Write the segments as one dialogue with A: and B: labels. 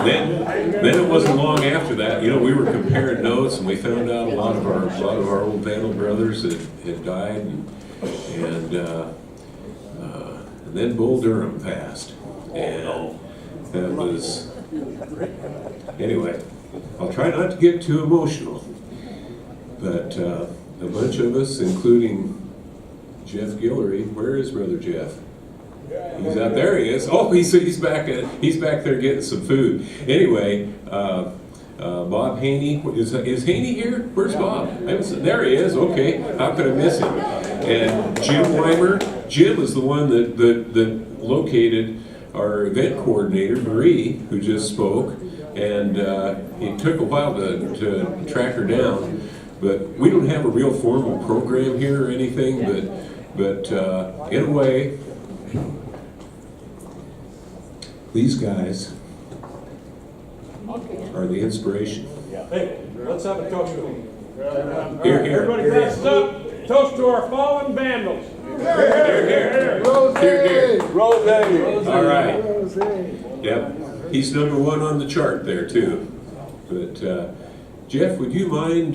A: then it wasn't long after that. You know, we were comparing notes, and we found out a lot of our old Vandal brothers had died, and then Bull Durham passed, and that was anyway. I'll try not to get too emotional, but a bunch of us, including Jeff Guillory, where is Brother Jeff? He's out there. He is. Oh, he's back there getting some food. Anyway, Bob Haney is Haney here? Where's Bob? There he is. Okay, how could I miss him? And Jim Weimer. Jim is the one that located our event coordinator Marie, who just spoke, and it took a while to track her down. But we don't have a real formal program here or anything. But in a way, these guys are the inspiration.
B: Hey, let's have a toast to them.
A: Here, here.
B: Everybody glasses up. Toast to our fallen vandals.
A: Here.
C: Rose.
A: All right. Yep. He's number one on the chart there too. But Jeff, would you mind?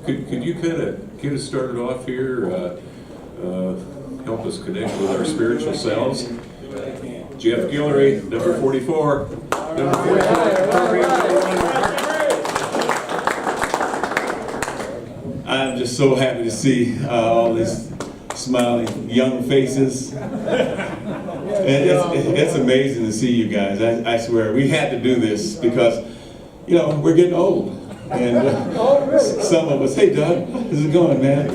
A: Could you kind of get us started off here? Help us connect with our spiritual selves. Jeff Guillory, number 44. Number 44.
C: I'm just so happy to see all these smiling young faces. And it's amazing to see you guys. I swear, we had to do this because, you know, we're getting old. And some of us, hey Doug, how's it going, man?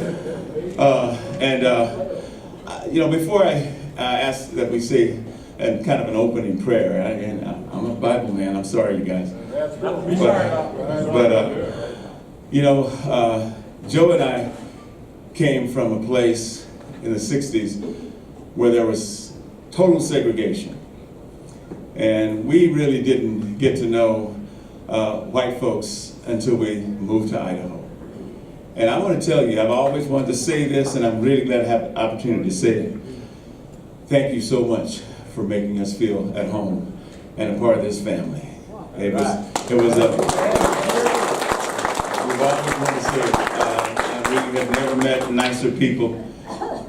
C: You know, before I ask that we say and kind of an opening prayer, and I'm a Bible man, I'm sorry you guys. But you know, Joe and I came from a place in the 60s where there was total segregation. And we really didn't get to know white folks until we moved to Idaho. And I want to tell you, I've always wanted to say this, and I'm really glad to have the opportunity to say it. Thank you so much for making us feel at home and a part of this family. We've always wanted to say it. We have never met nicer people,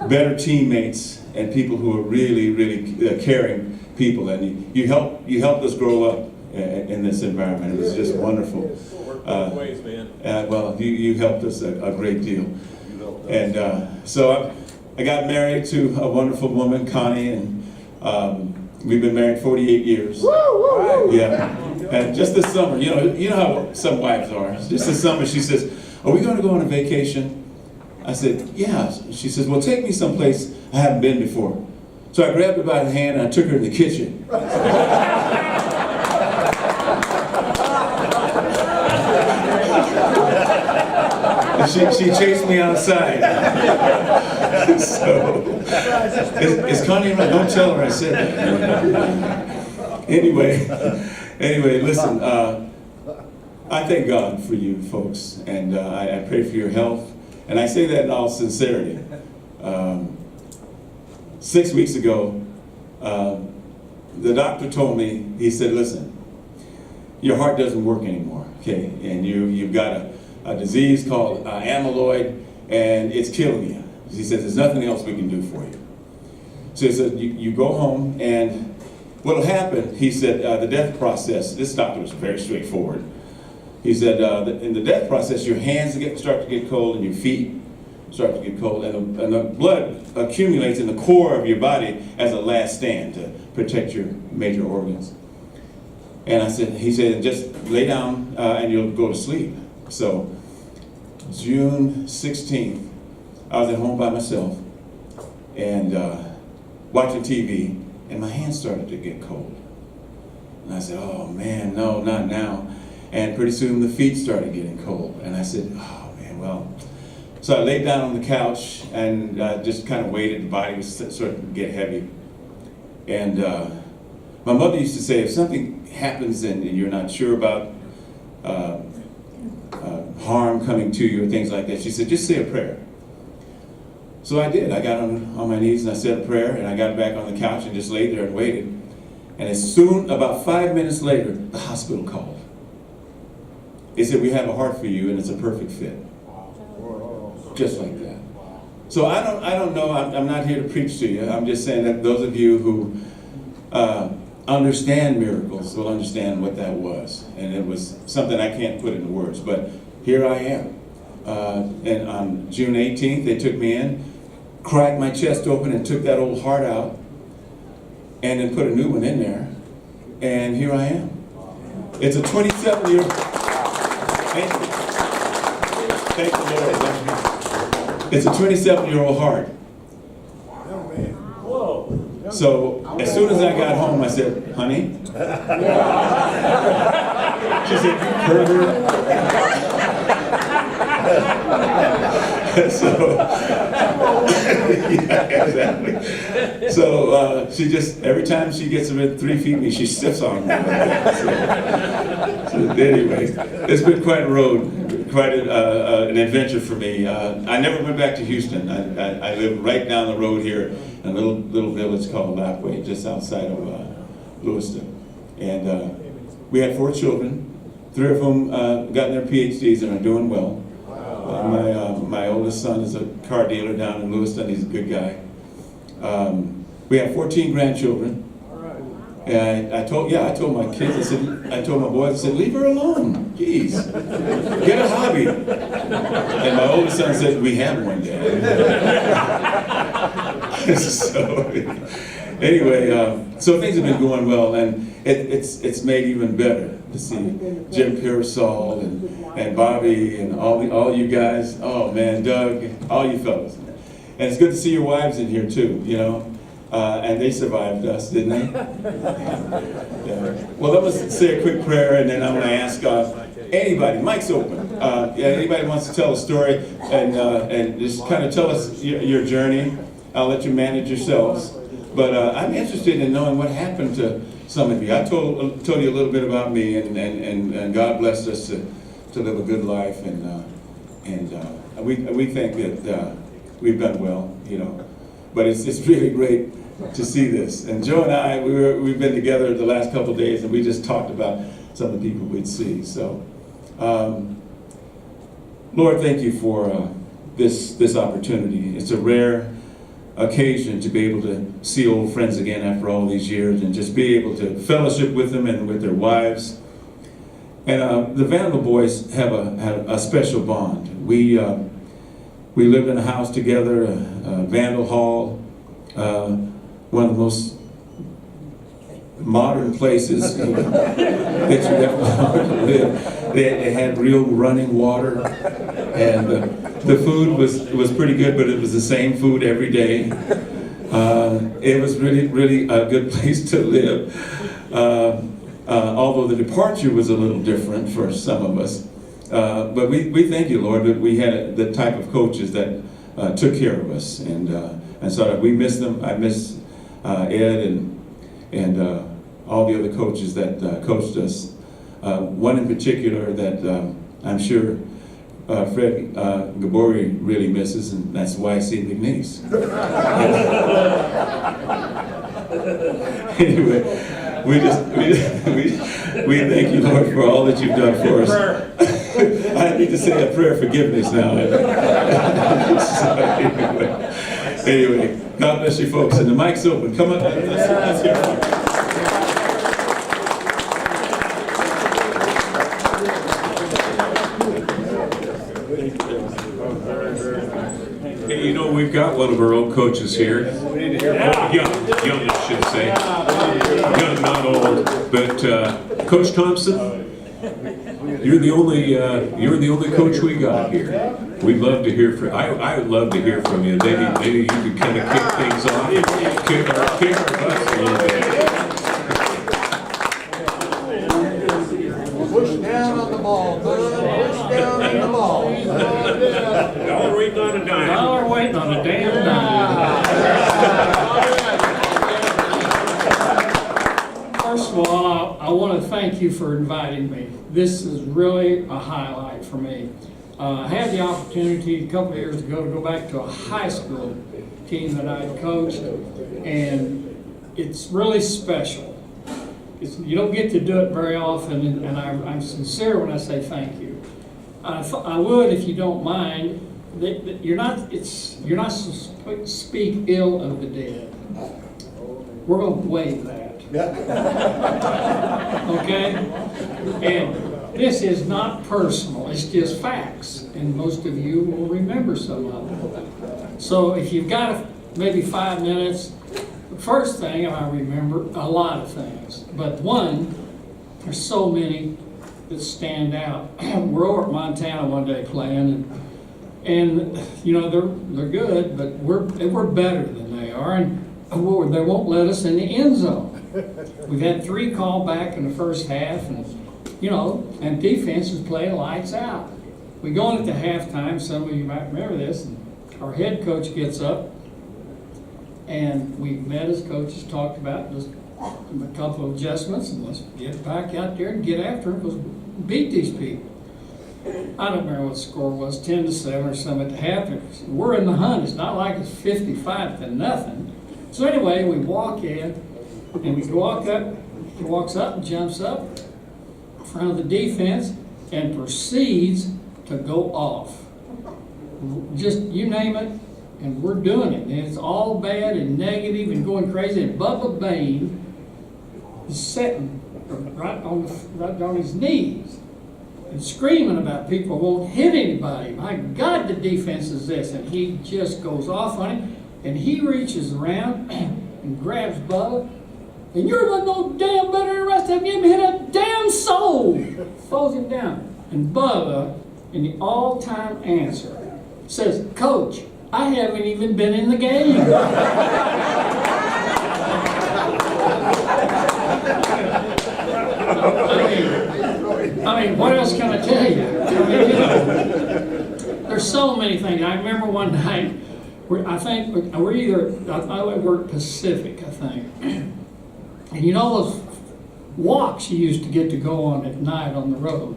C: better teammates, and people who are really, really caring people. And you helped us grow up in this environment. It was just wonderful. Well, you helped us a great deal. And so I got married to a wonderful woman, Connie, and we've been married 48 years. Yeah. And just this summer, you know how some wives are. Just this summer, she says, "Are we going to go on a vacation?" I said, "Yeah." She says, "Well, take me someplace I haven't been before." So I grabbed her by the hand and I took her to the kitchen. And she chased me outside. So, is Connie right? Don't tell her I said that. Anyway, listen, I thank God for you folks, and I pray for your health, and I say that in all sincerity. 6 weeks ago, the doctor told me, he said, "Listen, your heart doesn't work anymore, okay, and you've got a disease called amyloid, and it's killing you." He says, "There's nothing else we can do for you." So he said, you go home, and what'll happen," he said, "the death process," this doctor was very straightforward. He said, "In the death process, your hands start to get cold, and your feet start to get cold, and the blood accumulates in the core of your body as a last stand to protect your major organs." And he said, "Just lay down and you'll go to sleep." So June 16th, I was at home by myself and watching TV, and my hands started to get cold. And I said, "Oh man, no, not now." And pretty soon the feet started getting cold. And I said, "Oh man, well." So I laid down on the couch and just kind of waited. The body was starting to get heavy. And my mother used to say, if something happens and you're not sure about harm coming to you or things like that, she said, just say a prayer. So I did. I got on my knees and I said a prayer, and I got back on the couch and just laid there and waited. And as soon, about 5 minutes later, the hospital called. They said, we have a heart for you and it's a perfect fit. Just like that. So I don't know, I'm not here to preach to you. I'm just saying that those of you who understand miracles will understand what that was. And it was something I can't put into words, but here I am. And on June 18th, they took me in, cracked my chest open and took that old heart out, and then put a new one in there. And here I am. It's a 27-year, thank you. Thank the Lord. It's a 27-year-old heart. So as soon as I got home, I said, honey. She said, pervert. Yeah, exactly. So she just, every time she gets within 3 feet of me, she steps on me. So anyway, it's been quite a road, quite an adventure for me. I never went back to Houston. I live right down the road here in a little village called Lapway, just outside of Lewiston. And we had 4 children. 3 of them got their PhDs and are doing well. My oldest son is a car dealer down in Lewiston. He's a good guy. We have 14 grandchildren. And I told my kids, I told my boys, I said, leave her alone, jeez, get a hobby. And my oldest son said, we have one, Dad. So anyway, so things have been going well, and it's made even better to see Jim Pearsall and Bobby and all you guys. Oh man, Doug, all you fellas. And it's good to see your wives in here too, you know. And they survived us, didn't they? Yeah. Well, let us say a quick prayer, and then I'm going to ask anybody. Mic's open. Anybody wants to tell a story and just kind of tell us your journey. I'll let you manage yourselves. But I'm interested in knowing what happened to some of you. I told you a little bit about me, and God blessed us to live a good life, and we think that we've done well, you know. But it's really great to see this. And Joe and I, we've been together the last couple of days, and we just talked about some of the people we'd see. So, Lord, thank you for this opportunity. It's a rare occasion to be able to see old friends again after all these years, and just be able to fellowship with them and with their wives. And the Vandal boys have a special bond. We lived in a house together, Vandal Hall, one of the most modern places that you ever want to live. They had real running water, and the food was pretty good, but it was the same food every day. It was really a good place to live, although the departure was a little different for some of us. But we thank you, Lord, that we had the type of coaches that took care of us, and so we miss them. I miss Ed and all the other coaches that coached us. One in particular that I'm sure Fred Gabori really misses, and that's YC McNeese. Anyway, we thank you, Lord, for all that you've done for us. I need to say a prayer of forgiveness now. So anyway, God bless you folks. And the mic's open. Come on, let's hear it.
A: Hey, you know, we've got one of our own coaches here. Young, I should say. Young, not old. But Coach Thompson, you're the only coach we got here. We'd love to hear from. I would love to hear from you. Maybe you could kind of kick things off, and kick our butts a little bit.
D: Push down on the ball, bud. Push down on the ball.
B: Y'all are waiting on a dime.
E: Y'all are waiting on a damn dime. First of all, I want to thank you for inviting me. This is really a highlight for me. I had the opportunity a couple of years ago to go back to a high school team that I had coached, and it's really special you don't get to do it very often, and I'm sincere when I say thank you. I would, if you don't mind, that you're not to speak ill of the dead. We're going to waive that. Okay? And this is not personal, it's just facts, and most of you will remember some of them. So if you've got maybe 5 minutes, the first thing I remember, a lot of things, but one, there's so many that stand out. We're over at Montana one day playing, and you know, they're good, but we're better than they are, and they won't let us in the end zone. We've had 3 called back in the first half, and you know, and defense is playing lights out. We go into halftime. Some of you might remember this. And our head coach gets up, and we met as coaches, talked about just a couple of adjustments, and let's get back out there and get after them, because beat these people. I don't remember what the score was, 10-7 or something at the half. We're in the hunt. It's not like it's 55-0. So anyway, we walk in, and we walk up. He walks up and jumps up in front of the defense and proceeds to go off. Just, you name it, and we're doing it. And it's all bad and negative and going crazy. And Bubba Bain is sitting right on his knees and screaming about people won't hit anybody. My God, the defense is this. And he just goes off on it. And he reaches around and grabs Bubba. And you're no damn better than the rest of them. You hit a damn soul. Throws him down. And Bubba, in the all-time answer, says, "Coach, I haven't even been in the game." I mean, what else can I tell you? I mean, you know, there's so many things. I remember one night, I worked Pacific, I think. And you know those walks you used to get to go on at night on the road?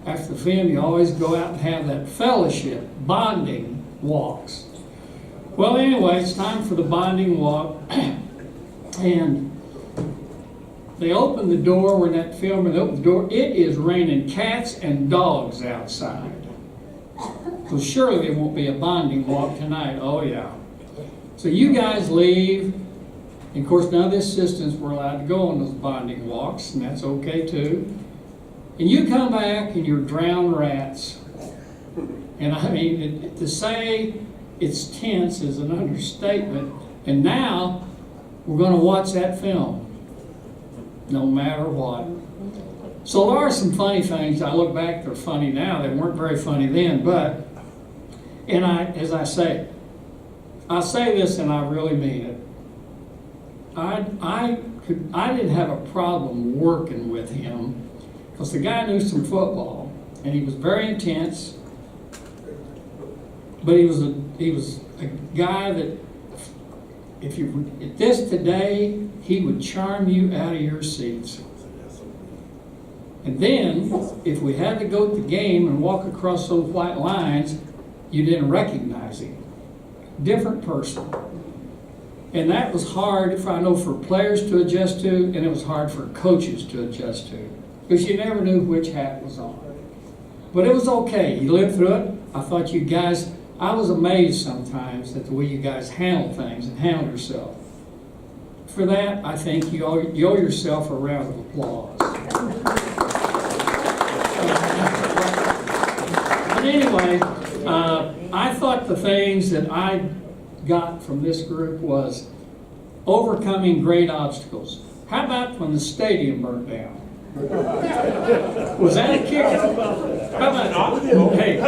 E: After the film, you always go out and have that fellowship, bonding walks. Well, anyway, it's time for the bonding walk. And they open the door, when that film, and they open the door, it is raining cats and dogs outside. So surely there won't be a bonding walk tonight. Oh yeah. So you guys leave. And of course, none of the assistants were allowed to go on those bonding walks, and that's okay too. And you come back and you're drowned rats. And I mean, to say it's tense is an understatement. And now we're going to watch that film, no matter what. So there are some funny things. I look back, they're funny now. They weren't very funny then, but, and as I say this and I really mean it. I didn't have a problem working with him because the guy knew some football and he was very intense. But he was a guy that if you at this today, he would charm you out of your seats. And then, if we had to go to the game and walk across those white lines, you didn't recognize him. Different person. And that was hard, I know, for players to adjust to, and it was hard for coaches to adjust to, because you never knew which hat was on. But it was okay. You lived through it. I thought you guys, I was amazed sometimes at the way you guys handled things and handled yourself. For that, I think you owe yourself a round of applause. But anyway, I thought the things that I got from this group was overcoming great obstacles. How about when the stadium burned down? Was that a kicker? How about, hey,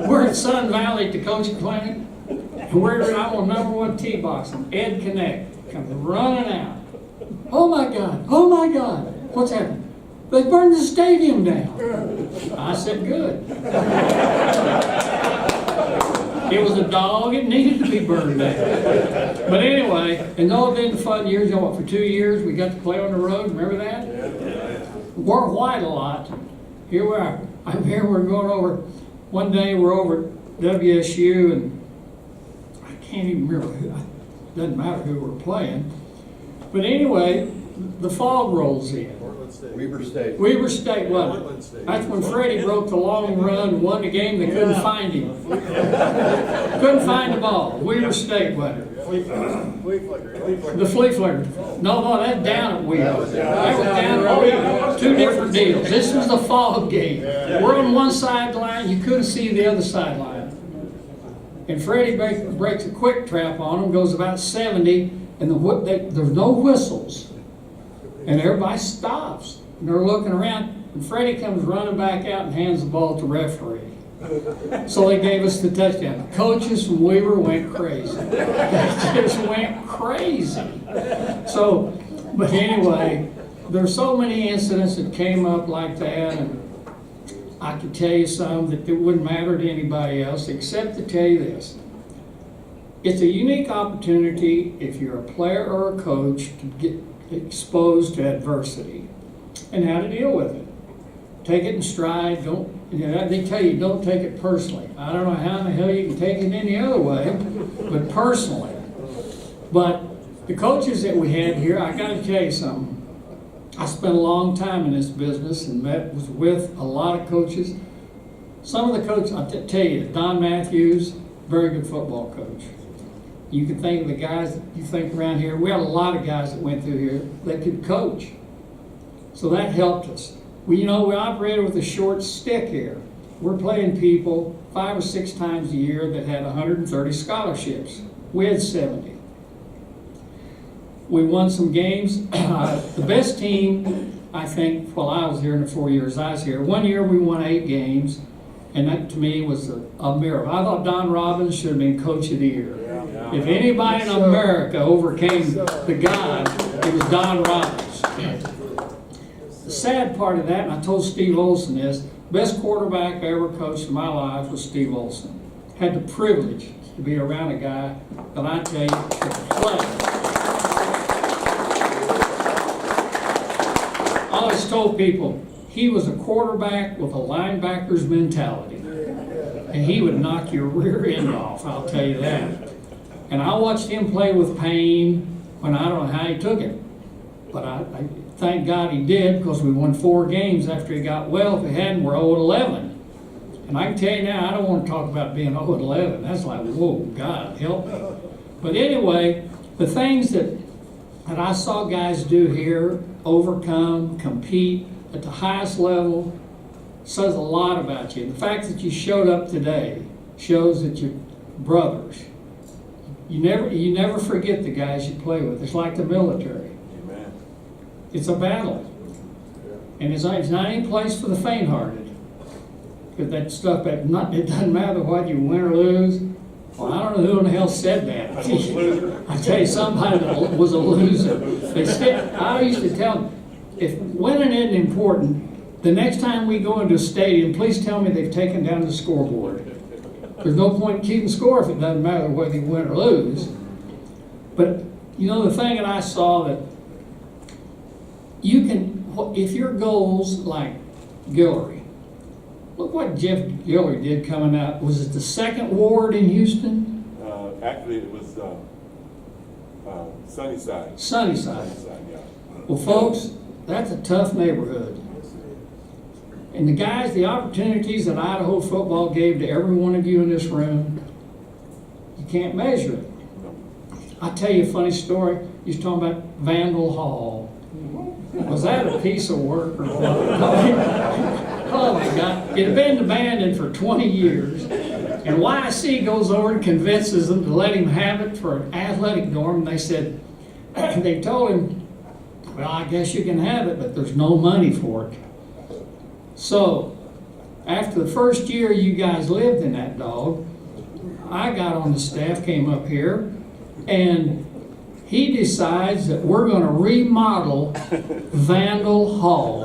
E: we're at Sun Valley at the coaching clinic, and we're out on #1 tee box, and Ed Connect comes running out. Oh my God, what's happened? They burned the stadium down. I said, good. It was a dog, it needed to be burned down. But anyway, and those have been fun years. You know what, for 2 years we got to play on the road, remember that? Wore white a lot. Here we are. I'm here, we're going over, one day we're over at WSU, and I can't even remember who, it doesn't matter who we're playing. But anyway, the fog rolls in.
D: Weber State.
E: Weber State, wasn't it? That's when Freddie broke the long run and won the game. They couldn't find him. Couldn't find the ball. Weber State, wasn't it? The flea flicker. No, that's down at Weber. That was down at Weber. Two different deals. This was the fog game. We're on one sideline. You couldn't see the other sideline. And Freddie breaks a quick trap on him, goes about 70, and there's no whistles. And everybody stops. And they're looking around, and Freddie comes running back out and hands the ball to the referee. So they gave us the touchdown. The coaches from Weaver went crazy. They just went crazy. So, but anyway, there's so many incidents that came up like that, and I could tell you some that it wouldn't matter to anybody else, except to tell you this. It's a unique opportunity if you're a player or a coach to get exposed to adversity and how to deal with it. Take it in stride. They tell you don't take it personally. I don't know how in the hell you can take it any other way, but personally. But the coaches that we had here, I got to tell you something. I spent a long time in this business and was with a lot of coaches. Some of the coaches, I'll tell you, Don Matthews, very good football coach. You can think of the guys that you think around here. We had a lot of guys that went through here that could coach. So that helped us. We operated with a short stick here. We're playing people 5 or 6 times a year that had 130 scholarships. We had 70. We won some games. The best team, I think, while I was here in the 4 years I was here, one year we won 8 games, and that to me was a miracle. I thought Don Robbins should have been Coach of the Year. If anybody in America overcame the God, it was Don Robbins. The sad part of that, and I told Steve Olson this, best quarterback I ever coached in my life was Steve Olson. Had the privilege to be around a guy that I tell you could play. I always told people he was a quarterback with a linebacker's mentality. And he would knock your rear end off, I'll tell you that. And I watched him play with pain when I don't know how he took it. But I thank God he did, because we won 4 games after he got well. If we hadn't, we're 0-11. And I can tell you now, I don't want to talk about being 0-11. That's like, whoa, God, help me. But anyway, the things that I saw guys do here, overcome, compete at the highest level, says a lot about you. The fact that you showed up today shows that you're brothers. You never forget the guys you play with. It's like the military.
C: Amen.
E: It's a battle. And it's not any place for the faint-hearted. Because that stuff, it doesn't matter whether you win or lose. Well, I don't know who in the hell said that. I tell you, somebody that was a loser. I used to tell them, if winning isn't important, the next time we go into a stadium, please tell me they've taken down the scoreboard. There's no point in keeping score if it doesn't matter whether you win or lose. But, the thing that I saw that you can, if your goals like Guillory, look what Jeff Guillory did coming out. Was it the 2nd Ward in Houston?
F: Actually, it was Sunnyside.
E: Sunnyside.
F: Yeah.
E: Well, folks, that's a tough neighborhood. And the guys, the opportunities that Idaho football gave to every one of you in this room, you can't measure it. I'll tell you a funny story. You was talking about Vandal Hall. Was that a piece of work or what? Oh my God. It had been abandoned for 20 years. And YC goes over and convinces them to let him have it for an athletic dorm. And they told him, well, I guess you can have it, but there's no money for it. So, after the first year you guys lived in that dog, I got on the staff, came up here, and he decides that we're going to remodel Vandal Hall.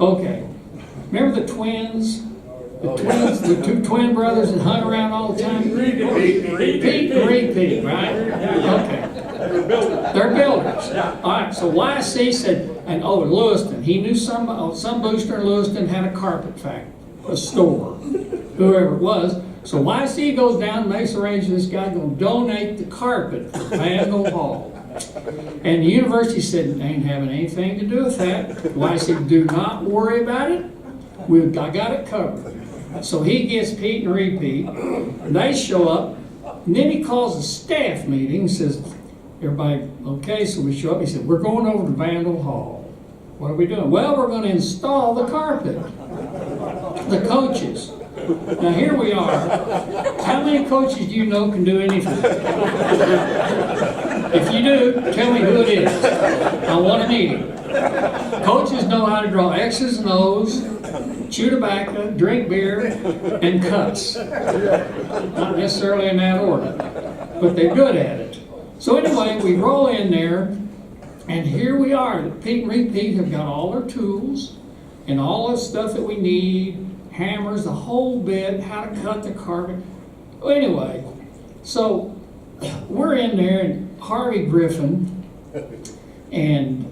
E: Okay. Remember the twins? The 2 twin brothers that hung around all the time? Repeat, right? Okay. They're builders. All right, so YC said, and Lewiston, he knew some booster in Lewiston had a carpet factory, a store, whoever it was. So YC goes down and makes arrangements. This guy's going to donate the carpet for Vandal Hall. And the university said, ain't having anything to do with that. Well, I said, do not worry about it. I got it covered. So he gets Pete and repeat, and they show up, and then he calls a staff meeting and says, everybody, okay, so we show up. He said, we're going over to Vandal Hall. What are we doing? Well, we're going to install the carpet. The coaches. Now here we are. How many coaches do you know can do anything? If you do, tell me who it is. I want to meet him. Coaches know how to draw X's and O's, chew tobacco, drink beer, and cuss. Not necessarily in that order, but they're good at it. So anyway, we roll in there, and here we are. Pete and Repeat have got all their tools and all the stuff that we need, hammers, the whole bit, how to cut the carpet. Well, anyway, so we're in there, and Harvey Griffin, and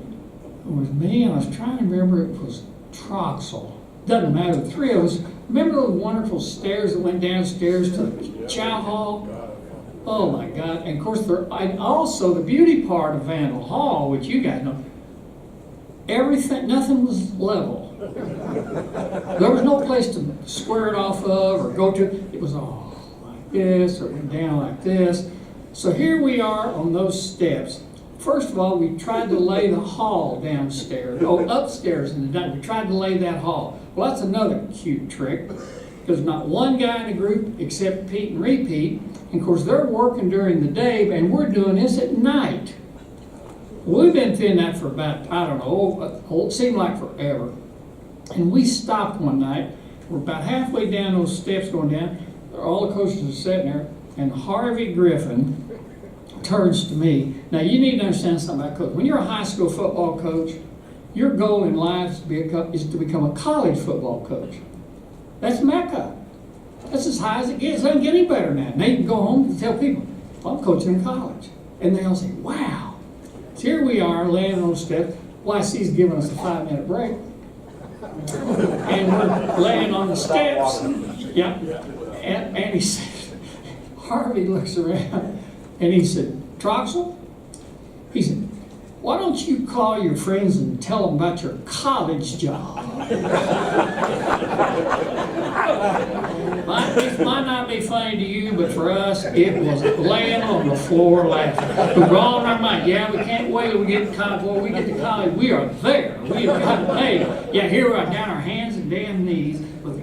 E: it was me, and I was trying to remember, it was Troxel. Doesn't matter, the three of us. Remember those wonderful stairs that went downstairs to the chow hall? Oh my God. And of course, and also the beauty part of Vandal Hall, which you guys know, everything, nothing was level. There was no place to square it off of or go to. It was all like this or went down like this. So here we are on those steps. First of all, we tried to lay the hall downstairs, upstairs in the dining. We tried to lay that hall. Well, that's another cute trick. There's not one guy in the group except Pete and Repeat. And of course, they're working during the day, and we're doing this at night. We've been doing that for about, I don't know, it seemed like forever. And we stopped one night. We're about halfway down those steps going down. All the coaches are sitting there, and Harvey Griffin turns to me. Now, you need to understand something about coach. When you're a high school football coach, your goal in life is to become a college football coach. That's Mecca. That's as high as it gets. It doesn't get any better than that. And they can go home and tell people, well, I'm coaching in college. And they all say, wow. So here we are laying on the steps. YC's giving us a 5-minute break. And we're laying on the steps. Yeah. And he said, Harvey looks around and he said, Troxel? He said, why don't you call your friends and tell them about your college job? It might not be funny to you, but for us, it was laying on the floor laughing. We were all in our mind, yeah, we can't wait till we get to college. Boy, we get to college, we are there. We have got hey, yeah, here we are down our hands and damn knees with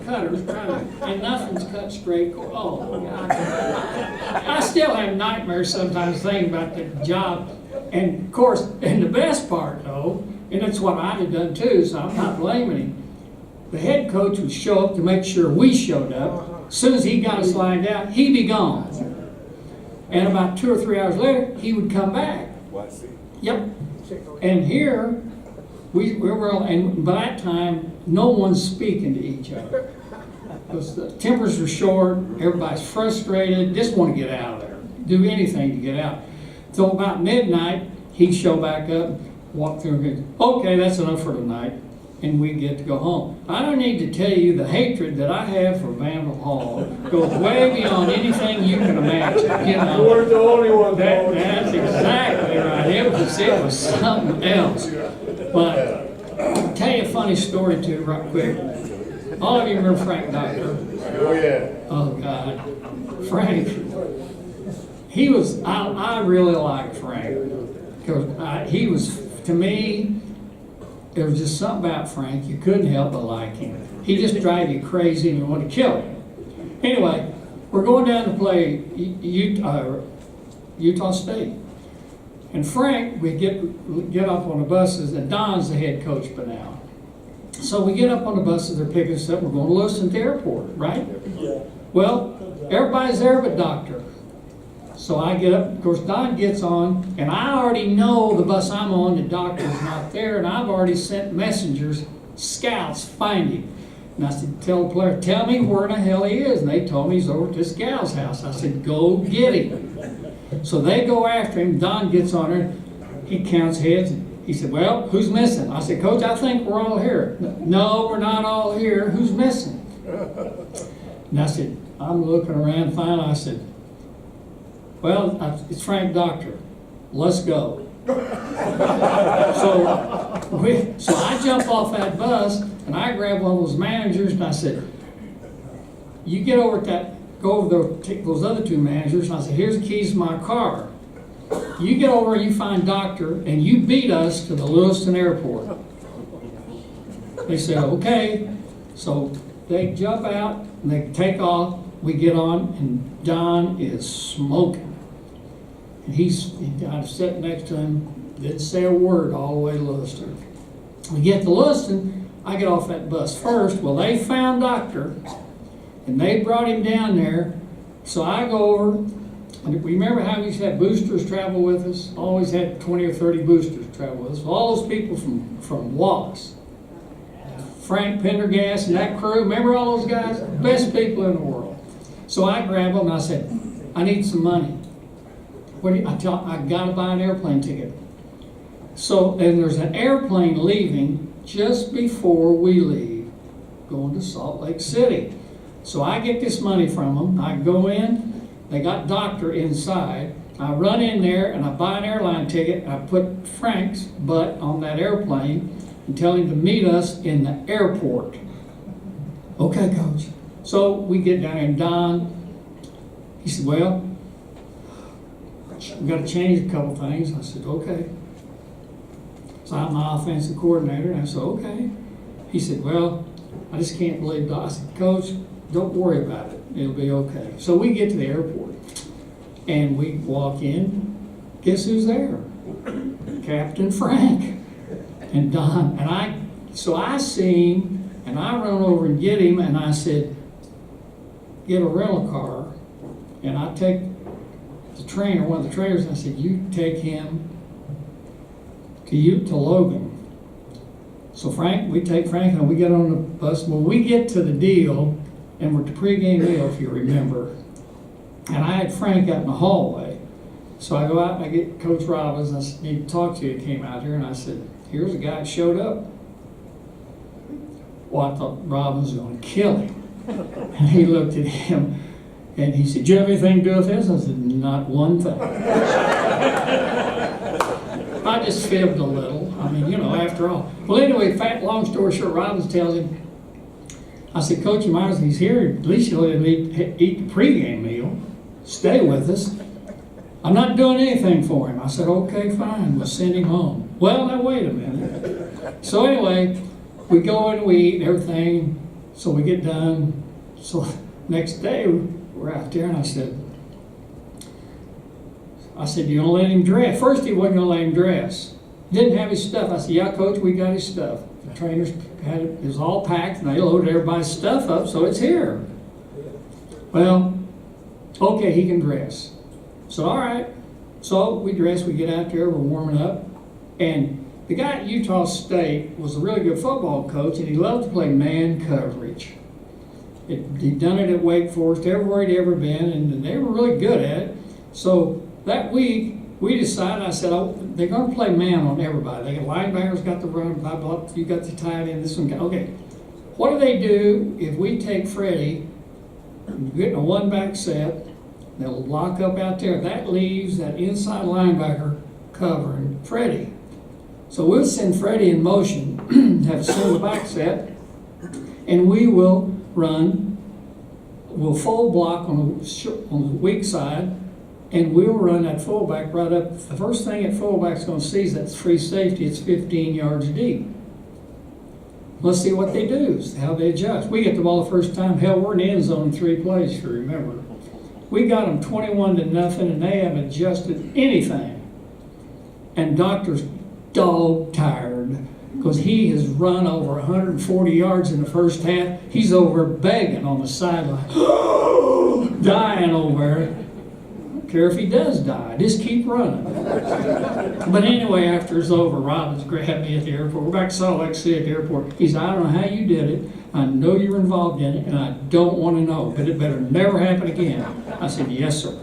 E: cutters trying to, and nothing's cut straight. Oh, God. I still have nightmares sometimes thinking about the job. And of course, and the best part though, and it's what I'd have done too, so I'm not blaming him. The head coach would show up to make sure we showed up. As soon as he got us lined out, he'd be gone. And about 2 or 3 hours later, he would come back. Yep. And here, we were, and by that time, no one's speaking to each other. Because the tempers are short, everybody's frustrated, just want to get out of there. Do anything to get out. So about midnight, he'd show back up, walk through and go, okay, that's enough for tonight. And we get to go home. I don't need to tell you the hatred that I have for Vandal Hall goes way beyond anything you can imagine. You know,
D: You weren't the only one.
E: that's exactly right. It was something else. But I'll tell you a funny story too, right quick. All of you remember Frank Doctor?
D: Oh, yeah.
E: Oh God, Frank. He was. I really liked Frank because he was, to me, there was just something about Frank, you couldn't help but like him. He just drive you crazy and you want to kill him. Anyway, we're going down to play Utah State. And Frank, we get up on the buses, and Don's the head coach by now. So we get up on the buses, they're picking us up, we're going to Lewiston at the airport, right? Yeah. Well, everybody's there but Doctor. So I get up, of course Don gets on, and I already know the bus I'm on, the Doctor's not there, and I've already sent messengers, scouts, find him. And I said, tell the player, tell me where the hell he is. And they told me he's over at this gal's house. I said, go get him. So they go after him, Don gets on her, he counts heads, he said, well, who's missing? I said, Coach, I think we're all here. No, we're not all here, who's missing? And I said, I'm looking around, finally I said, well, it's Frank Doctor. let's go. So I jump off that bus and I grab one of those managers and I said, you get over go over there, take those other two managers, and I said, here's the keys to my car. You get over and you find Doctor and you beat us to the Lewiston airport. They said, okay. So they jump out and they take off. We get on and Don is smoking. And I was sitting next to him, didn't say a word all the way to Lewiston. We get to Lewiston, I get off that bus first. Well, they found Doctor and they brought him down there. So I go over, and remember how we used to have boosters travel with us? Always had 20 or 30 boosters travel with us. All those people from Wallace, Frank Pendergast and that crew, remember all those guys? Best people in the world. So I grabbed them and I said, I need some money. I got to buy an airplane ticket. So, and there's an airplane leaving just before we leave, going to Salt Lake City. So I get this money from them. I go in, they got Doctor inside. I run in there and I buy an airline ticket. I put Frank's butt on that airplane and tell him to meet us in the airport. Okay, Coach. So we get down there and Don, he said, well, we got to change a couple things. I said, okay. So I'm my offensive coordinator, and I said, okay. He said, well, I just can't believe that. I said, Coach, don't worry about it. It'll be okay. So we get to the airport, and we walk in. Guess who's there? Captain Frank and Don. So I see him, and I run over and get him, and I said, get a rental car, and I take the trainer, one of the trainers, and I said, you take him to Logan. So we take Frank and we get on the bus. When we get to the deal, and we're at the pregame meal, if you remember, and I had Frank out in the hallway. So I go out and I get Coach Robbins, and I said, need to talk to you. He came out here, and I said, here's a guy that showed up. Well, I thought Robbins was going to kill him. And he looked at him, and he said, do you have anything to do with this? I said, not one thing. I just fibbed a little. I mean, after all. Well, anyway, long story short, Robbins tells him, I said, Coach, you might as well, he's here. At least you'll let him eat the pregame meal. Stay with us. I'm not doing anything for him. I said, okay, fine. We'll send him home. Well, now, wait a minute. So anyway, we go and we eat and everything. So we get done. So next day, we're out there, and I said, you gonna let him dress? First, he wasn't gonna let him dress. He didn't have his stuff. I said, yeah, Coach, we got his stuff. The trainers had it was all packed, and they loaded everybody's stuff up, so it's here. Well, okay, he can dress. So, all right. So we dress, we get out there, we're warming up, and the guy at Utah State was a really good football coach, and he loved to play man coverage. He'd done it at Wake Forest, everywhere he'd ever been, and they were really good at it. So that week, we decided, I said, they're going to play man on everybody. They got linebackers, got the run, blah, blah, you got the tight end, this one. Okay, what do they do if we take Freddie, get in a one-back set, they'll lock up out there. That leaves that inside linebacker covering Freddie. So we'll send Freddie in motion, have a single back set, and we will we'll full block on the weak side, and we'll run that fullback right up. The first thing that fullback's going to see is that's free safety. It's 15 yards deep. Let's see what they do, how they adjust. We get the ball the first time. Hell, we're in the end zone in 3 plays, if you remember. We got them 21-0, and they haven't adjusted anything. And Doctor's dog tired because he has run over 140 yards in the first half. He's over begging on the sideline, dying over there. Don't care if he does die, just keep running. But anyway, after it's over, Robbins grabbed me at the airport. We're back to Salt Lake City at the airport. He said, I don't know how you did it. I know you were involved in it, and I don't want to know, but it better never happen again. I said, yes, sir.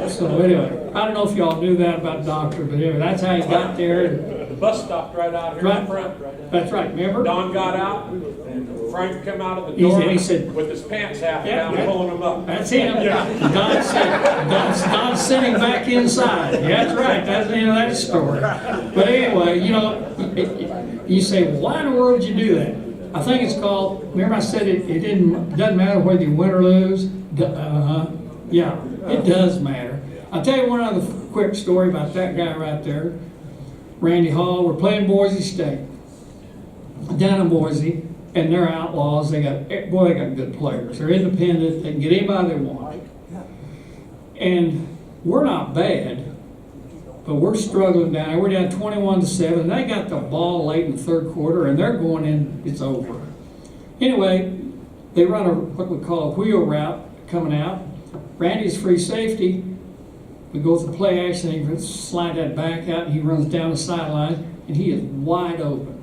E: So anyway, I don't know if y'all knew that about Doctor, but anyway, that's how he got there.
B: bus stopped right out here in front.
E: That's right, remember?
B: Don got out, and Frank came out of the
E: He
B: door
E: said- he said-
B: with his pants half
E: Yeah,
B: down,
E: that-
B: pulling them up.
E: That's him. Don's sitting back inside. Yeah, that's right. That's the end of that story. But anyway, you say, well, why in the world would you do that? I think it's called, remember I said doesn't matter whether you win or lose? Yeah, it does matter. I'll tell you one other quick story about that guy right there, Randy Hall. We're playing Boise State down in Boise, and they're outlaws. They got good players. They're independent. They can get anybody they want. And we're not bad, but we're struggling down there. We're down 21-7. They got the ball late in the third quarter, and they're going in. It's over. Anyway, they run what we call a wheel route coming out. Randy's free safety. We go through play action. He slide that back out, and he runs down the sideline, and he is wide open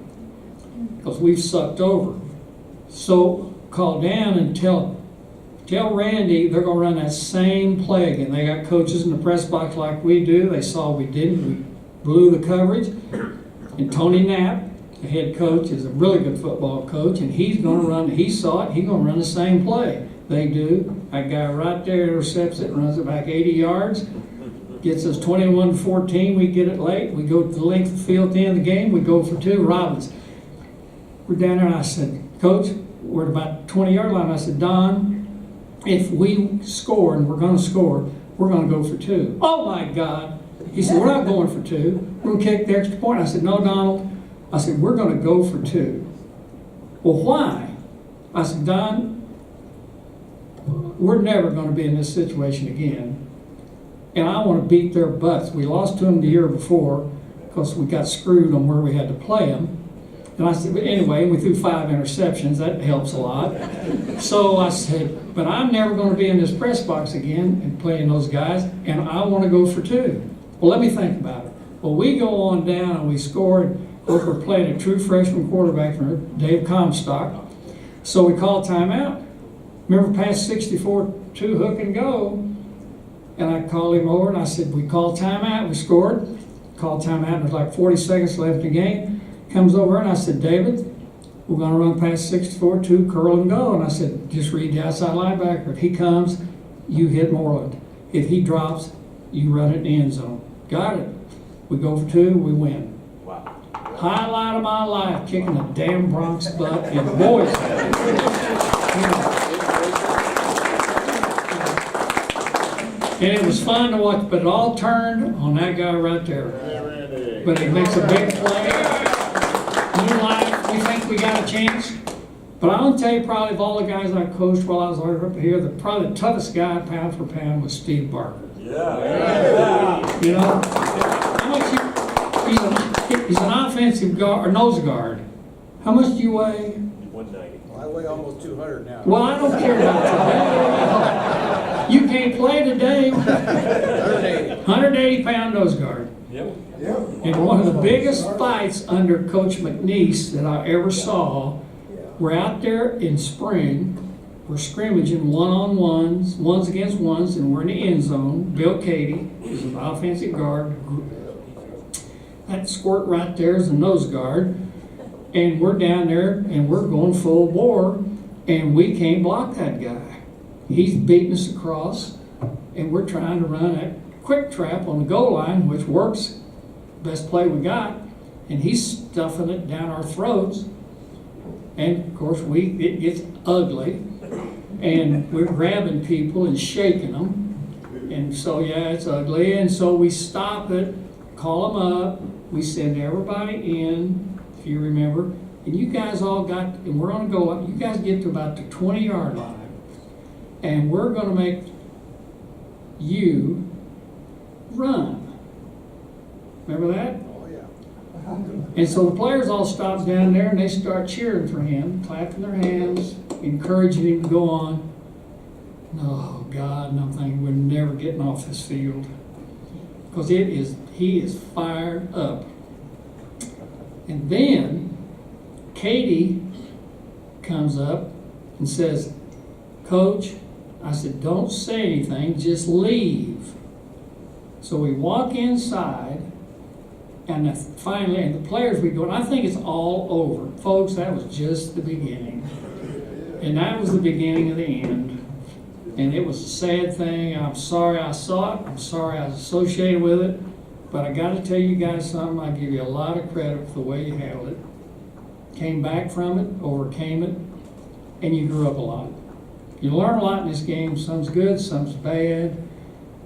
E: because we've sucked over. So call down and tell Randy they're going to run that same play again. They got coaches in the press box like we do. They saw we didn't. We blew the coverage. And Tony Knapp, the head coach, is a really good football coach, and he's going to run. He saw it. He's going to run the same play. They do. That guy right there intercepts it, runs it back 80 yards, gets us 21-14. We get it late. We go to the length of the field at the end of the game. We go for two. Robbins. We're down there, and I said, Coach, we're at about 20-yard line. I said, Don, if we score, and we're going to score, we're going to go for two. Oh, my God. He said, we're not going for two. We're going to kick the extra point. I said, no, Donald. I said, we're going to go for two. Well, why? I said, Don, we're never going to be in this situation again. And I want to beat their butts. We lost to them the year before because we got screwed on where we had to play them. And I said, but anyway, we threw 5 interceptions. That helps a lot. So I said, but I'm never going to be in this press box again and playing those guys, and I want to go for two. Well, let me think about it. Well, we go on down and we scored. We're playing a true freshman quarterback, Dave Comstock. So we called timeout. Remember past 64, 2 hook and go. And I called him over and I said, we called timeout. We scored. Called timeout. There's like 40 seconds left in the game. Comes over and I said, David, we're going to run past 64, 2, curl and go. And I said, just read the outside linebacker. If he comes, you hit Moreland. If he drops, you run it in the end zone. Got it. We go for 2, we win.
B: Wow.
E: Highlight of my life, kicking the damn Bronx butt in Boise. And it was fun to watch, but it all turned on that guy right there. But he makes a big play. New life, we think we got a chance. But I'll tell you, probably of all the guys I coached while I was up here, probably the toughest guy pound for pound was Steve Barker.
B: Yeah.
E: You know, how much he's an offensive guard or nose guard. How much do you weigh?
B: 190.
D: I weigh almost 200 now.
E: Well, I don't care about that. You can't play today. 180-pound nose guard.
B: Yep.
E: And one of the biggest fights under Coach McNeese that I ever saw, we're out there in spring, we're scrimmaging one-on-ones, ones against ones, and we're in the end zone. Bill Cady is an offensive guard. That squirt right there is a nose guard. And we're down there, and we're going full bore, and we can't block that guy. He's beating us across, and we're trying to run a quick trap on the goal line, which works. Best play we got, and he's stuffing it down our throats. And of course, it gets ugly, and we're grabbing people and shaking them. And so, yeah, it's ugly. And so we stop it, call them up, we send everybody in, if you remember, and you guys all got, and we're going to go up, you guys get to about the 20-yard line, and we're going to make you run. Remember that?
D: Oh, yeah.
E: And so the players all stop down there and they start cheering for him, clapping their hands, encouraging him to go on. Oh, God, and I'm thinking we're never getting off this field. Because he is fired up. And then Katie comes up and says, Coach, I said, don't say anything, just leave. So we walk inside, And finally, and the players we go, and I think it's all over. Folks, that was just the beginning. And that was the beginning of the end. And it was a sad thing. I'm sorry I saw it. I'm sorry I was associated with it. But I got to tell you guys something. I give you a lot of credit for the way you handled it. Came back from it, overcame it, and you grew up a lot. You learn a lot in this game. Some's good, some's bad.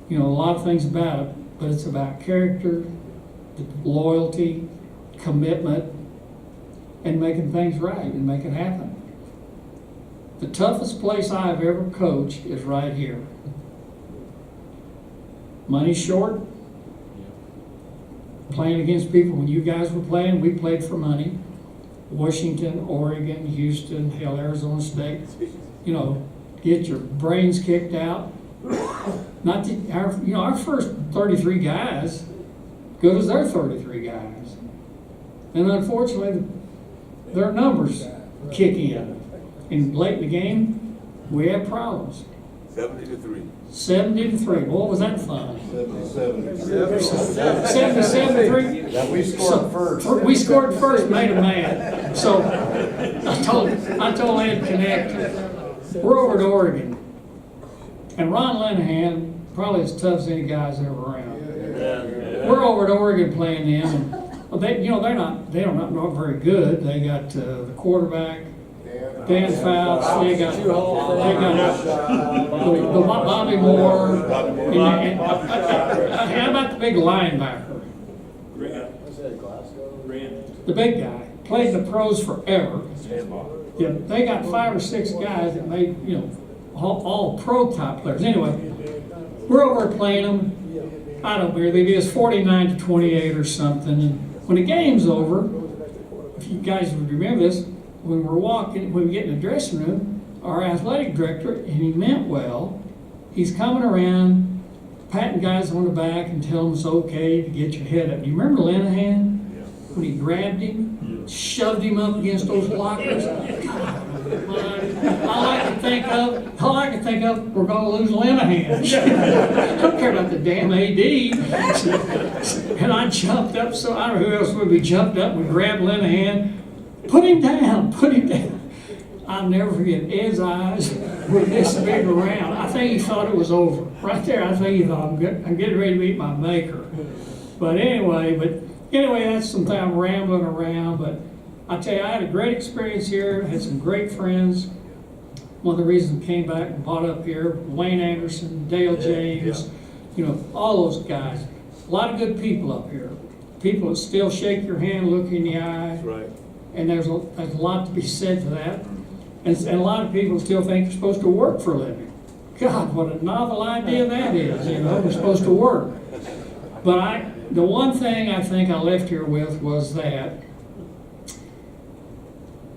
E: You know, a lot of things about it. But it's about character, loyalty, commitment, and making things right and making it happen. The toughest place I've ever coached is right here. Money's short. Playing against people, when you guys were playing, we played for money. Washington, Oregon, Houston, hell, Arizona State. You know, get your brains kicked out. Not the, our first 33 guys, good as their 33 guys. And unfortunately, their numbers kick in. And late in the game, we had problems.
F: 70-3.
E: 70-3. What was that fun?
D: 77.
E: 77-3.
D: That we scored first.
E: We scored first, made them mad. So I told Ed Connect, we're over to Oregon. And Ron Linehan, probably as tough as any guy's ever around. We're over to Oregon playing them. And, well, they're not very good. They got the quarterback, Dan Fouts, they got the Bobby Moore, and how about the big linebacker? The big guy, played in the pros forever. Yeah, they got 5 or 6 guys that made, all pro type players. Anyway, we're over playing them. I don't know, maybe it's 49-28 or something. And when the game's over, if you guys would remember this, when we get in the dressing room, our athletic director, and he meant well, he's coming around, patting guys on the back and telling them it's okay to get your head up. You remember Linehan? When he grabbed him, shoved him up against those lockers? All I can think of, we're going to lose Linehan. Don't care about the damn AD. And I jumped up, so I don't know who else would be jumped up and grabbed Linehan. Put him down. I'll never forget Ed's eyes were this big around. I think he thought it was over. Right there, I think he thought, I'm getting ready to meet my maker. But anyway, that's something I'm rambling around. But I tell you, I had a great experience here, had some great friends. One of the reasons I came back and bought up here, Wayne Anderson, Dale James, all those guys. A lot of good people up here. People that still shake your hand, look you in the eye.
F: Right.
E: And there's a lot to be said to that. And a lot of people still think you're supposed to work for a living. God, what a novel idea that is, we're supposed to work. But the one thing I think I left here with was that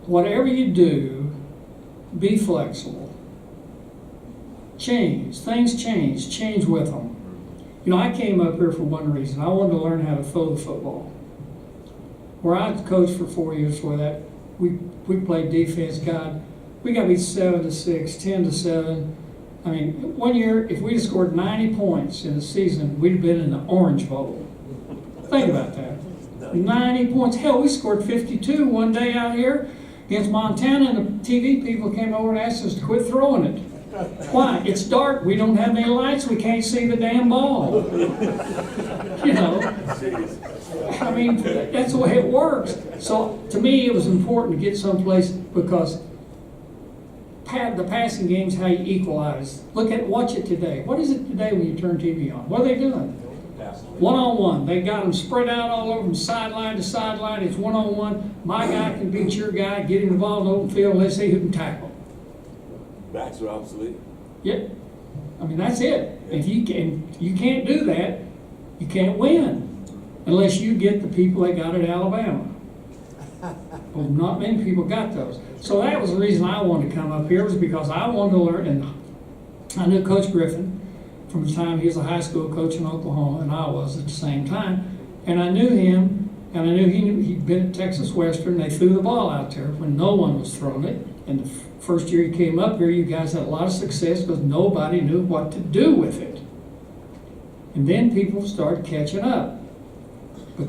E: whatever you do, be flexible. Change. Things change. Change with them. I came up here for one reason. I wanted to learn how to throw the football. Where I coached for 4 years for that, we played defense. God, we got beat 7-6, 10-7. I mean, one year, if we'd have scored 90 points in the season, we'd have been in the Orange Bowl. Think about that. 90 points. Hell, we scored 52 one day out here against Montana, and the TV people came over and asked us to quit throwing it. Why? It's dark. We don't have any lights. We can't see the damn ball. I mean, that's the way it works. So to me, it was important to get someplace because the passing game's how you equalize. Watch it today. What is it today when you turn TV on? What are they doing? One-on-one. They got them spread out all over from sideline to sideline. It's one-on-one. My guy can beat your guy, get him involved in the open field, let's see who can tackle.
F: Backs are obsolete.
E: Yep. I mean, that's it. If you can't do that, you can't win. Unless you get the people they got at Alabama. Well, not many people got those. So that was the reason I wanted to come up here, was because I wanted to learn. And I knew Coach Griffin from the time he was a high school coach in Oklahoma, and I was at the same time. And I knew him, and I knew he'd been at Texas Western. They threw the ball out there when no one was throwing it. And the first year he came up here, you guys had a lot of success because nobody knew what to do with it. And then people started catching up. But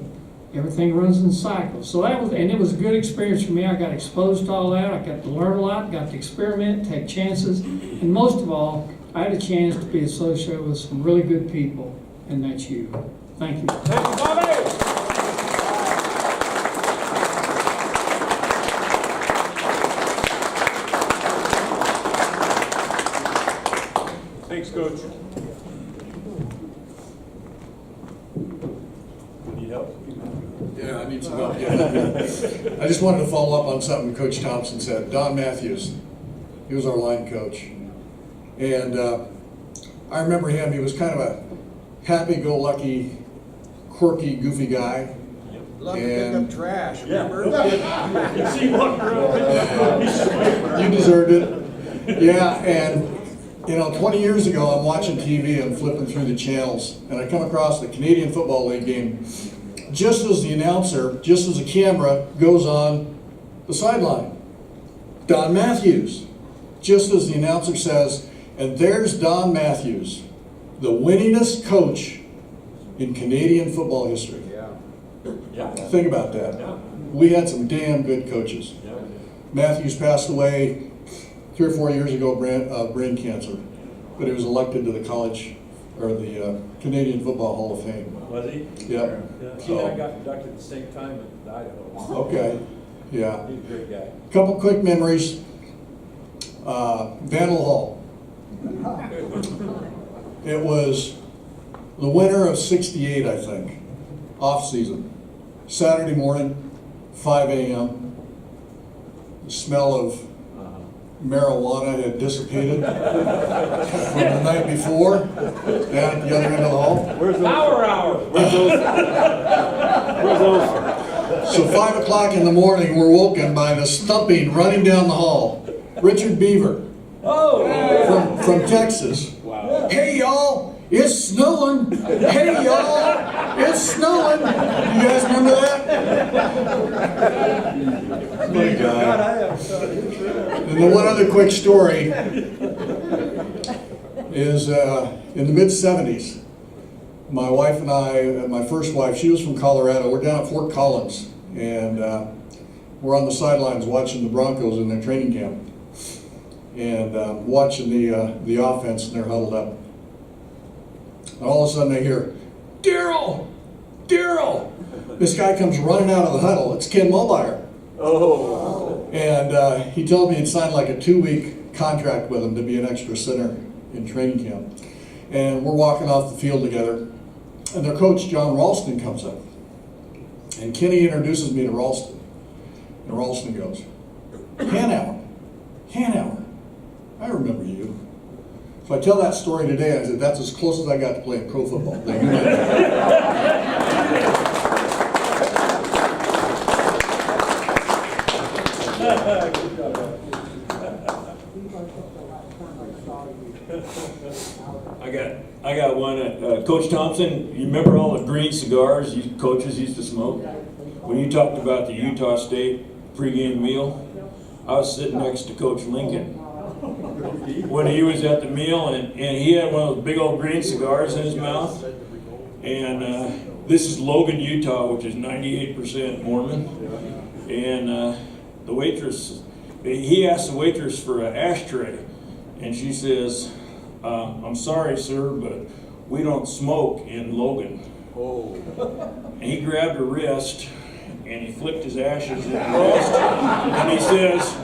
E: Everything runs in cycles. So and it was a good experience for me. I got exposed to all that. I got to learn a lot, got to experiment, take chances, and most of all, I had a chance to be associated with some really good people, and that's you. Thank you.
B: Thank you, Bobby. Thanks, Coach. Need help?
G: Yeah, I need some help. Yeah. I just wanted to follow up on something Coach Thompson said. Don Matthews, he was our line coach. And I remember him, he was kind of a happy-go-lucky, quirky, goofy guy.
D: Love to pick up trash, remember?
G: You deserved it. Yeah, and 20 years ago, I'm watching TV, I'm flipping through the channels, and I come across the Canadian Football League game. Just as the announcer, just as the camera goes on the sideline, Don Matthews. Just as the announcer says, and there's Don Matthews, the winningest coach in Canadian football history.
B: Yeah.
G: Think about that.
B: Yeah.
G: We had some damn good coaches.
B: Yeah.
G: Matthews passed away 3 or 4 years ago of brain cancer, but he was elected to the college, or the Canadian Football Hall of Fame.
B: Was he?
G: Yeah.
B: He and I got inducted at the same time in Idaho.
G: Okay, yeah.
B: He's a great guy.
G: Couple quick memories. Vandal Hall. It was the winter of '68, I think, off season. Saturday morning, 5 a.m. The smell of marijuana had dissipated from the night before, down at the other end of the hall.
B: Power hour.
G: So 5 o'clock in the morning, we're woken by the thumping running down the hall. Richard Beaver from Texas.
B: Wow.
G: Hey y'all, it's snowing. Hey y'all, it's snowing. You guys remember that? Funny guy. And the one other quick story is in the mid-'70s, my wife and I, my first wife, she was from Colorado. We're down at Fort Collins, and we're on the sidelines watching the Broncos in their training camp, and watching the offense, and they're huddled up. And all of a sudden I hear, Daryl! Daryl! This guy comes running out of the huddle. It's Ken Mulbauer.
B: Oh.
G: And he told me he'd signed like a 2-week contract with him to be an extra center in training camp. And we're walking off the field together, and their coach, John Ralston, comes up. And Kenny introduces me to Ralston. And Ralston goes, Hanauer, I remember you. So I tell that story today, I said, that's as close as I got to playing pro football.
H: I got one. Coach Thompson, you remember all the green cigars you coaches used to smoke? When you talked about the Utah State pregame meal, I was sitting next to Coach Lincoln when he was at the meal, and he had one of those big old green cigars in his mouth. And this is Logan, Utah, which is 98% Mormon. And the waitress, he asked the waitress for an ashtray, and she says, I'm sorry, sir, but we don't smoke in Logan.
F: Oh.
H: And he grabbed her wrist, and he flicked his ashes in her wrist, and he says,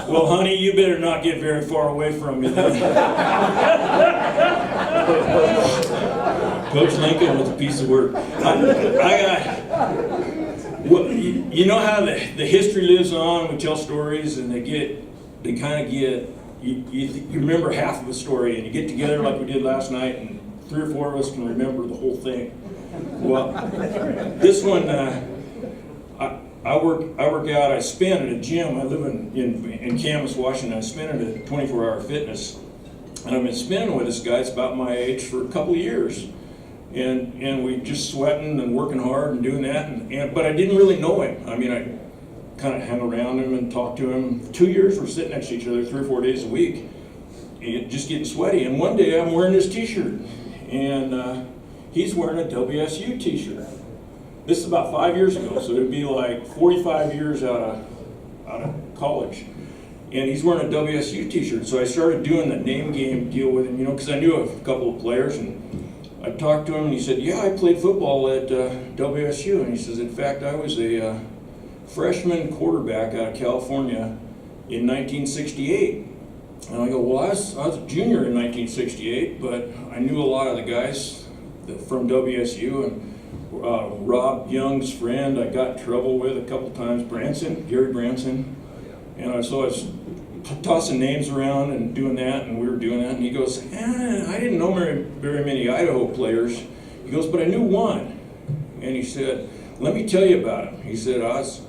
H: well, honey, you better not get very far away from me then. Coach Lincoln was a piece of work. You know how the history lives on, we tell stories, and they kind of get, you remember half of a story, and you get together like we did last night, and 3 or 4 of us can remember the whole thing. Well, this one, I work out. I spin at a gym. I live in Camas, Washington. I spin at a 24-hour fitness, and I've been spinning with this guy. It's about my age for a couple of years, and we just sweating and working hard and doing that. But I didn't really know him. I mean, I kind of hung around him and talked to him. 2 years we're sitting next to each other 3 or 4 days a week, and just getting sweaty. And one day I'm wearing his T-shirt, and he's wearing a WSU T-shirt. This is about 5 years ago, so it'd be like 45 years out of college. And he's wearing a WSU t-shirt, so I started doing the name game deal with him, you know, because I knew a couple of players, and I talked to him, and he said, yeah, I played football at WSU, and he says, in fact, I was a freshman quarterback out of California in 1968. And I go, well, I was a junior in 1968, but I knew a lot of the guys from WSU, and Rob Young's friend I got in trouble with a couple times, Gary Branson, and so I was tossing names around and doing that, and we were doing that, and he goes, I didn't know very many Idaho players. He goes, but I knew one, and he said, let me tell you about him. He said, I was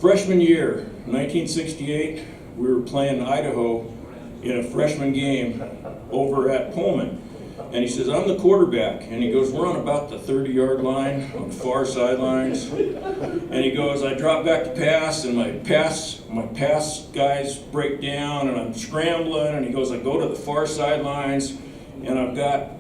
H: freshman year, 1968, we were playing Idaho in a freshman game over at Pullman. And he says, I'm the quarterback. And he goes, we're on about the 30-yard line on the far sidelines. And he goes, I drop back to pass, and my pass guys break down, and I'm scrambling. And he goes, I go to the far sidelines, and I've got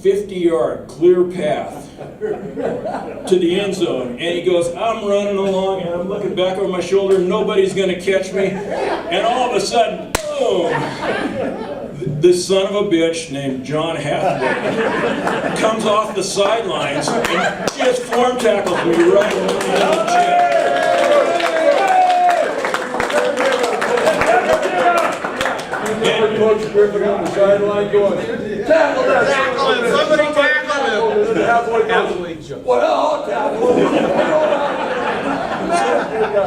H: 50-yard clear path to the end zone. And he goes, I'm running along, and I'm looking back over my shoulder, nobody's going to catch me. And all of a sudden, boom! This son of a bitch named John Hathaway comes off the sidelines and just form tackles me right in the chest.
B: And Coach Griffin on the sideline going, tackle that!
D: Tackle him, somebody tackle him.
B: Halfway goes, well, I'll tackle him.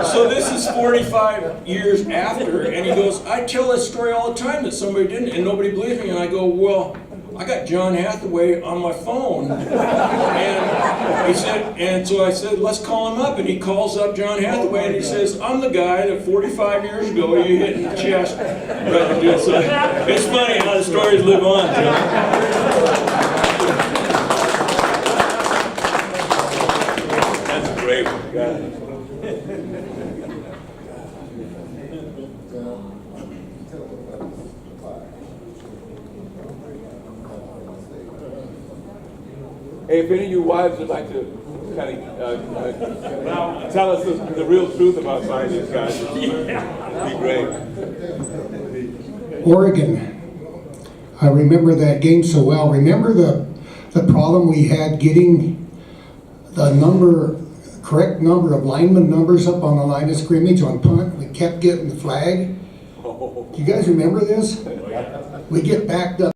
H: So this is 45 years after, and he goes, I tell this story all the time that somebody didn't, and nobody believes me. And I go, well, I got John Hathaway on my phone. And he said, and so I said, let's call him up. And he calls up John Hathaway, and he says, I'm the guy that 45 years ago you hit in the chest. Right, so it's funny how the stories live on.
F: That's a great one, guys. Hey, if any of you wives would like to kind of tell us the real truth about some of these guys, it'd be great.
I: Oregon. I remember that game so well. Remember the problem we had getting the correct number of lineman numbers up on the line of scrimmage on punt? We kept getting the flag. You guys remember this? We get backed up.